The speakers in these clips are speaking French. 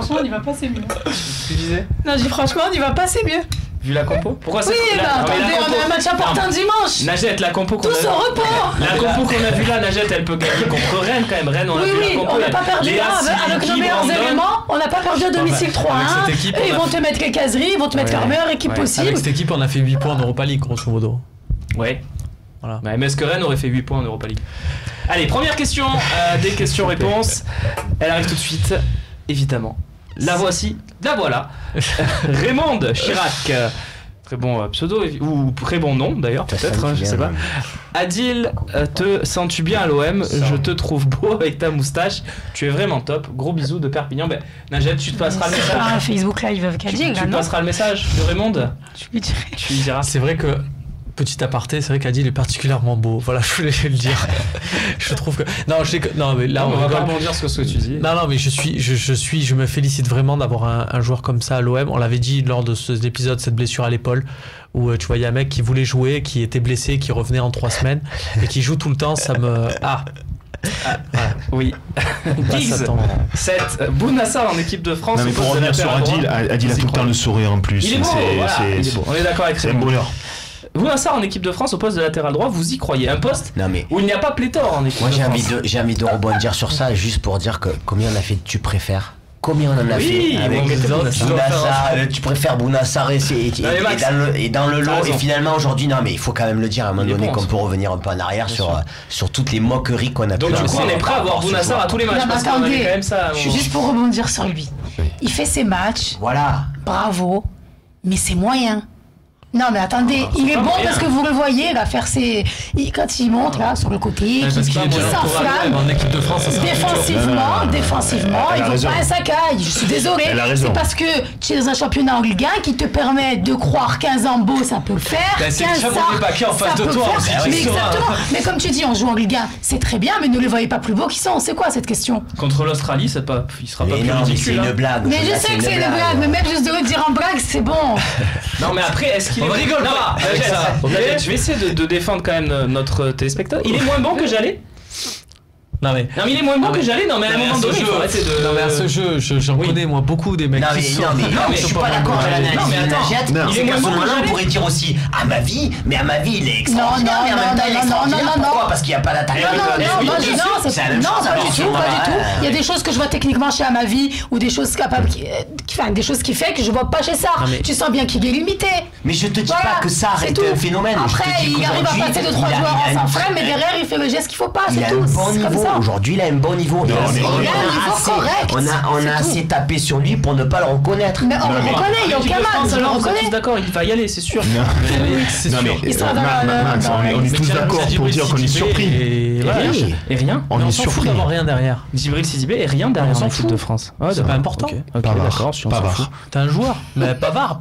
franchement, on y va pas, c'est mieux. Tu disais? Non, je dis franchement, on y va pas, c'est mieux. Vu la compo? Pourquoi c'est Oui, attendez, on a un match important dimanche. Najette, la compo qu'on a... Tous au repos. La compo qu'on a vue là, Najette, elle peut gagner contre Rennes quand même. Rennes, on a vu la compo. On n'a pas perdu là, avec nos meilleurs éléments. On n'a pas perdu à domicile 3-1. Et ils vont te mettre les caseries, ils vont te mettre leur meilleure équipe possible. Avec cette équipe, on a fait 8 points en Europa League, grosso modo. Ouais. Voilà. Mais est-ce que Rennes aurait fait 8 points en Europa League? Allez, première question, des questions-réponses. Elle arrive tout de suite, évidemment. La voici, la voilà. Raymond Chirac. Très bon pseudo, ou très bon nom d'ailleurs, peut-être, je sais pas. Adil, te sens-tu bien à l'OM? Je te trouve beau avec ta moustache. Tu es vraiment top. Gros bisous de Perpignan. Ben, Najette, tu te passeras le message. Un Facebook Live avec Adil. Tu passeras le message de Raymond. Tu lui dirais. Tu lui diras. C'est vrai que, petit aparté, c'est vrai qu'Adil est particulièrement beau. Voilà, je voulais le dire. Je trouve que... Non, mais là, on va pas rebondir sur ce que tu dis. Non, mais je me félicite vraiment d'avoir un joueur comme ça à l'OM. On l'avait dit lors de cet épisode, cette blessure à l'épaule, où tu vois, il y a un mec qui voulait jouer, qui était blessé, qui revenait en 3 semaines, et qui joue tout le temps, ça me... Oui. Giggs 7. Bounassar en équipe de France. Non, mais pour revenir sur Adil, Adil a tout le temps le sourire en plus. Il est beau, on est d'accord avec ça. C'est un bonheur. Bounassar en équipe de France au poste de latéral droit, vous y croyez? Un poste où il n'y a pas pléthore en équipe de France. Moi j'ai envie de rebondir sur ça, juste pour dire que combien on a fait de tu préfères? Combien on en a fait avec Bounassar, tu préfères Bounassar et dans le lot, et finalement aujourd'hui, non mais il faut quand même le dire à un moment donné qu'on peut revenir un peu en arrière sur toutes les moqueries qu'on a pu. Donc du coup on est prêt à voir Bounassar à tous les matchs. Attendez, juste pour rebondir sur lui, il fait ses matchs, voilà, bravo, mais c'est moyen. Non mais attendez, il est bon parce que vous le voyez là faire ses... Quand il monte là sur le côté, il s'enflamme. En équipe de France, défensivement, il vaut pas un sacaille. Je suis désolée. C'est parce que tu es dans un championnat en Ligue 1 qui te permet de croire qu'un Zambo ça peut le faire. C'est déjà pour Paquet en face de toi. Mais exactement. Mais comme tu dis, on joue en Ligue 1, c'est très bien, mais ne les voyez pas plus beaux qu'ils sont. C'est quoi cette question? Contre l'Australie, il sera pas plus ridicule. C'est une blague. Mais je sais que c'est une blague, mais même juste de le dire en blague, c'est bon. Non mais après, est-ce qu'il rigole pas avec ça? Je vais essayer de défendre quand même notre téléspectateur. Il est moins bon que j'allais. Non mais il est moins bon que j'allais. Non mais à un moment donné, il faut arrêter de... Non mais à ce jeu, j'en connais moi beaucoup des mecs qui sont... Non mais je suis pas d'accord avec l'analyse de Najette. Il est moins bon que j'allais. On pourrait dire aussi à ma vie il est extraordinaire, mais en même temps il est extraordinaire. Pourquoi? Parce qu'il n'y a pas d'attaque. Non, pas du tout. Il y a des choses que je vois techniquement chez Amavi ou des choses des choses qui fait que je vois pas chez Sarr. Tu sens bien qu'il est limité. Mais je te dis pas que Sarr est un phénomène. Après il arrive à passer 2-3 joueurs en sans frein, mais derrière il fait le geste qu'il faut pas, c'est tout. C'est comme ça. Aujourd'hui, il a un bon niveau. On a assez tapé sur lui pour ne pas le reconnaître. Mais on le reconnaît, il n'y a aucun mal, on le reconnaît. D'accord, il va y aller, c'est sûr. Non mais Max, on est tous d'accord pour dire qu'on est surpris. Et rien. On est surpris d'avoir rien derrière. Djibril Sidibé et rien derrière en équipe de France. C'est pas important. D'accord, Pavard. T'es un joueur. Mais Pavard,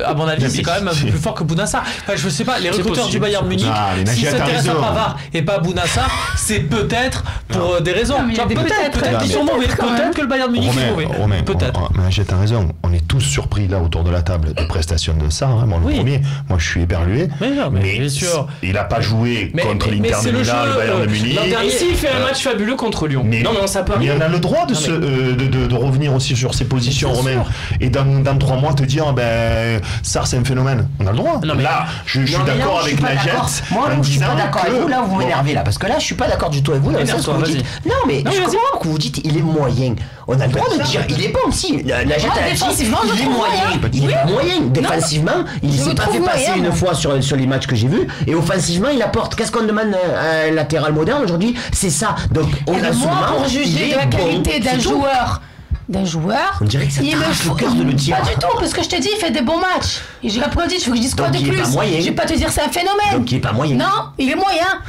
à mon avis, c'est quand même un peu plus fort que Bounassar. Enfin, je sais pas, les recruteurs du Bayern Munich, s'ils s'intéressent à Pavard et pas à Bounassar, c'est peut-être pour des raisons. Peut-être qu'ils sont mauvais. Peut-être que le Bayern Munich est mauvais. Peut-être. Najette a raison. On est tous surpris là autour de la table des prestations de Sarr. Moi, le premier, moi je suis éberlué. Mais bien sûr. Il n'a pas joué contre l'Inter de Milan, le Bayern de Munich. Ici, il fait un match fabuleux contre Lyon. Non, mais ça peut. Mais on a le droit de revenir aussi sur ses positions, Romain. Et dans 3 mois, te dire, Sarr, c'est un phénomène. On a le droit. Là, je suis d'accord avec Najette. Moi, je suis pas d'accord avec vous. Là, vous m'énervez là. Parce que là, je suis pas d'accord du tout avec vous. Non, mais je comprends que vous dites il est moyen. On a le droit de dire il est bon aussi. Najette a dit il est moyen. Il est moyen. Défensivement, il s'est pas fait passer une fois sur les matchs que j'ai vus. Et offensivement, il apporte. Qu'est-ce qu'on demande à un latéral moderne aujourd'hui? C'est ça. Donc, on a souvent pour juger de la qualité d'un joueur, on dirait que ça t'arrache le cœur de le dire. Pas du tout, parce que je te dis, il fait des bons matchs. Et j'ai l'applaudi, il faut que je dise quoi de plus? Je vais pas te dire c'est un phénomène. Donc il est pas moyen. Non, il est moyen.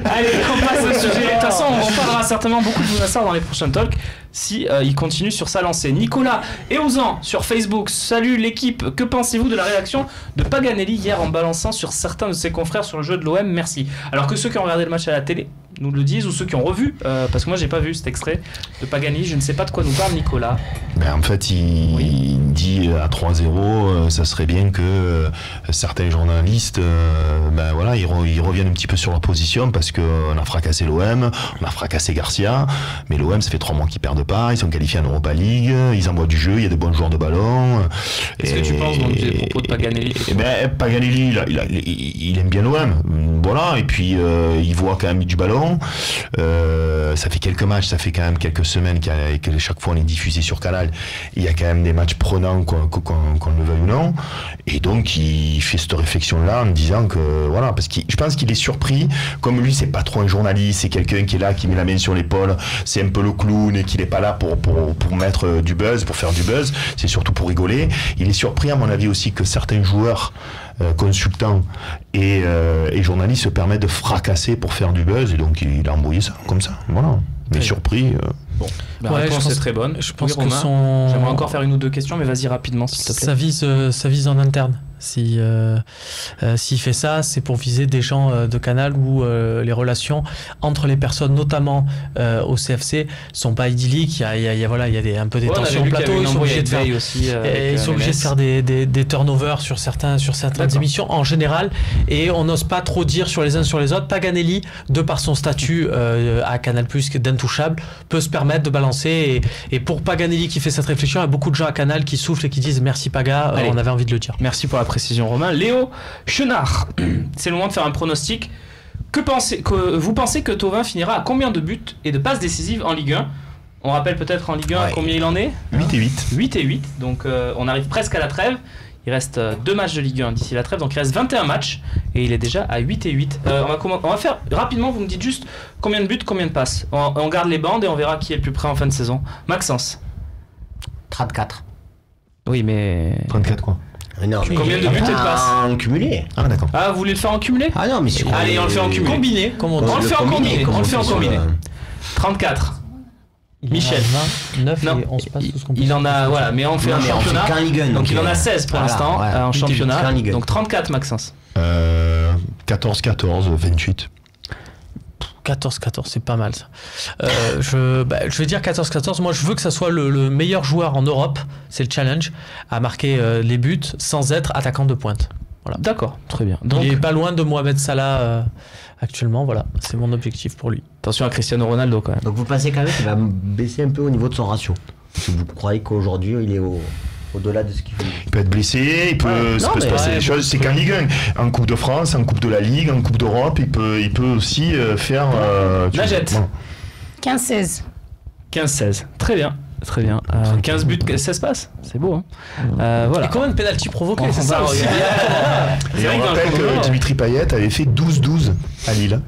Allez, on passe au sujet. De toute façon, on parlera certainement beaucoup de Bounassar dans les prochains talks. Si il continue sur sa lancée. Nicolas Eouzan sur Facebook. Salut l'équipe, que pensez-vous de la réaction de Paganelli hier en balançant sur certains de ses confrères sur le jeu de l'OM? Merci. Alors que ceux qui ont regardé le match à la télé nous le disent, ou ceux qui ont revu, parce que moi j'ai pas vu cet extrait de Paganelli, je ne sais pas de quoi nous parle Nicolas. En fait il dit à 3-0 ça serait bien que certains journalistes ils reviennent un petit peu sur leur position parce qu'on a fracassé l'OM, On a fracassé Garcia, mais l'OM, ça fait 3 mois qu'ils perdent pas. Ils sont qualifiés en Europa League, ils envoient du jeu, il y a de bons joueurs de ballon. Qu'est-ce que tu penses donc des propos de Paganelli? Paganelli, il aime bien l'OM, voilà, et puis il voit quand même du ballon. Ça fait quelques matchs, ça fait quand même quelques semaines que chaque fois on est diffusé sur Canal. Il y a quand même des matchs prenants, qu'on le veuille ou non. Et donc il fait cette réflexion-là en disant que voilà, parce que je pense qu'il est surpris, comme lui c'est pas trop un journaliste, c'est quelqu'un qui est là, qui met la main sur l'épaule, c'est un peu le clown et qu'il est pas là pour mettre du buzz, pour faire du buzz, c'est surtout pour rigoler. Il est surpris à mon avis aussi que certains joueurs, consultants et journalistes se permettent de fracasser pour faire du buzz, et donc il a embrouillé ça comme ça, voilà. Mais surpris. Bon, la réponse est très bonne. Je pense que j'aimerais encore faire une ou deux questions, mais vas-y rapidement s'il te plaît. Ça vise en interne. S'il fait ça, c'est pour viser des gens de Canal où les relations entre les personnes, notamment au CFC, sont pas idylliques. Il y a un peu des tensions au plateau. Ils sont obligés de faire des turnovers sur certaines émissions en général, et on n'ose pas trop dire sur les uns sur les autres. Paganelli, de par son statut à Canal+, d'intouchable, peut se permettre de balancer. Et pour Paganelli qui fait cette réflexion, il y a beaucoup de gens à Canal qui soufflent et qui disent merci Paga, on avait envie de le dire. Merci pour la précision, Romain. Léo Chenard, c'est le moment de faire un pronostic. Vous pensez que Thauvin finira à combien de buts et de passes décisives en Ligue 1? On rappelle peut-être en Ligue 1 combien il en est? 8 et 8. 8 et 8, donc on arrive presque à la trêve. Il reste 2 matchs de Ligue 1 d'ici la trêve, donc il reste 21 matchs et il est déjà à 8 et 8. On va faire rapidement, vous me dites juste combien de buts, combien de passes. On garde les bandes et on verra qui est le plus près en fin de saison. Maxence? 34. Oui, mais... 34 quoi? Non, mais combien de buts et de passes en cumulé? Ah d'accord. Ah, vous voulez le faire en cumulé? Ah non, mais c'est allez, on le fait en cumulé. Combiné, comme on dit. On le fait en combiné. On le fait en combiné. 34. Michel. 29 et 11 passes, tout ce qu'on peut. Il en a, voilà, mais on fait un championnat. Donc il en a 16 pour l'instant en championnat. Donc 34, Maxence. 14-14, 28. 14-14, c'est pas mal ça. Je vais dire 14-14. Moi, je veux que ça soit le meilleur joueur en Europe, c'est le challenge, à marquer les buts sans être attaquant de pointe. Voilà. D'accord, très bien. Donc, il est pas loin de Mohamed Salah actuellement, voilà, c'est mon objectif pour lui. Attention à Cristiano Ronaldo quand même. Donc vous pensez quand même qu'il va baisser un peu au niveau de son ratio? Si vous croyez qu'aujourd'hui il est au-delà de ce qu'il fait. Il peut être blessé, il peut se passer des choses. C'est qu'en Ligue 1, en Coupe de France, en Coupe de la Ligue, en Coupe d'Europe, il peut aussi faire. Najette. 15-16. 15-16. Très bien. Très bien. 15 buts, 16 passes. C'est beau. Hein. Voilà. Et combien de pénaltys provoqués? C'est ça aussi. Et on rappelle que Dimitri Payet avait fait 12-12 à Lille.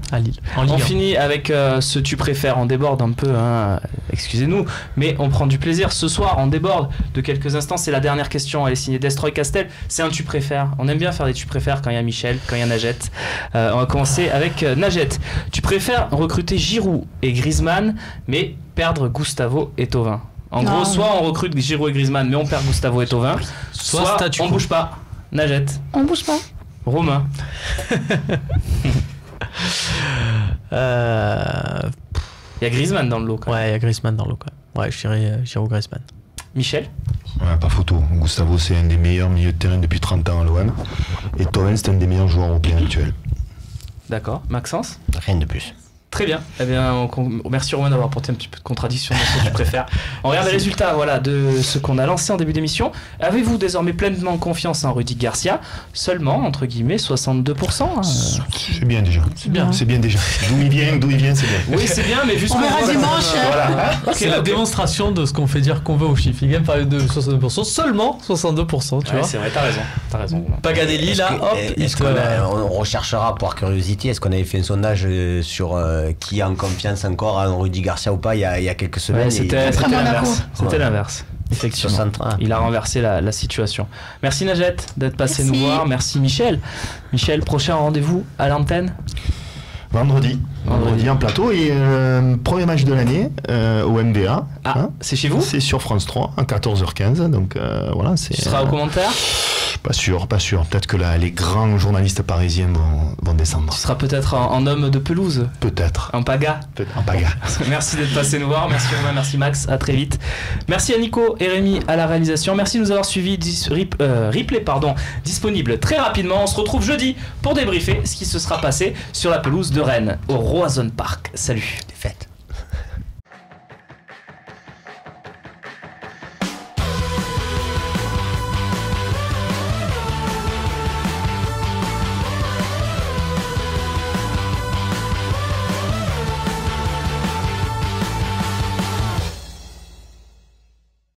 On finit avec ce tu préfères. On déborde un peu, hein. Excusez-nous, mais on prend du plaisir. Ce soir, on déborde de quelques instants. C'est la dernière question. Elle est signée Destroy Castel. C'est un tu préfères. On aime bien faire des tu préfères quand il y a Michel, quand il y a Najette. On va commencer avec Najette. Tu préfères recruter Giroud et Griezmann, mais perdre Gustavo et Thauvin? En gros, soit on recrute Giroud et Griezmann, mais on perd Gustavo et Thauvin, soit on bouge pas. Najette. On bouge pas. Romain. Il y a Griezmann dans le lot. Ouais, il y a Griezmann dans le lot. Ouais, je dirais Giroud Griezmann. Michel. Ouais, pas photo. Gustavo, c'est un des meilleurs milieux de terrain depuis 30 ans à l'OM. Et Thauvin, c'est un des meilleurs joueurs européens actuels. D'accord. Maxence. Rien de plus. Très bien. Eh bien, merci Romain d'avoir apporté un petit peu de contradiction dans ce que tu préfères. On regarde les résultats de ce qu'on a lancé en début d'émission. Avez-vous désormais pleinement confiance en Rudy Garcia? Seulement, entre guillemets, 62%. Hein. C'est bien déjà. C'est bien déjà. D'où il vient, c'est bien. Oui, c'est bien, mais juste... On verra dimanche. Voilà. C'est la démonstration de ce qu'on fait dire qu'on veut au chiffre. Il vient parler de 62%. Seulement 62%, tu vois. C'est vrai, t'as raison. Paganelli, là, hop. On recherchera par curiosité, est-ce qu'on avait fait un sondage sur... qui a en confiance encore à Rudy Garcia ou pas il y a quelques semaines? Ouais, c'était l'inverse. C'était l'inverse. Effectivement. 63. Il a renversé la situation. Merci Najette d'être passé nous voir. Merci Michel. Michel, prochain rendez-vous à l'antenne? Vendredi en plateau et premier match de l'année au MDA. Ah, c'est chez vous? C'est sur France 3 à 14h15. Donc voilà, Tu seras au commentaire? Pas sûr. Peut-être que là, les grands journalistes parisiens vont descendre. Tu seras peut-être un homme de pelouse. Peut-être. Un paga. Un paga. Merci d'être passé nous voir. Merci Romain, merci Max. À très vite. Merci à Nico et Rémi à la réalisation. Merci de nous avoir suivis. Replay disponible très rapidement. On se retrouve jeudi pour débriefer ce qui se sera passé sur la pelouse de Rennes au Roazhon Park. Salut. Défaite.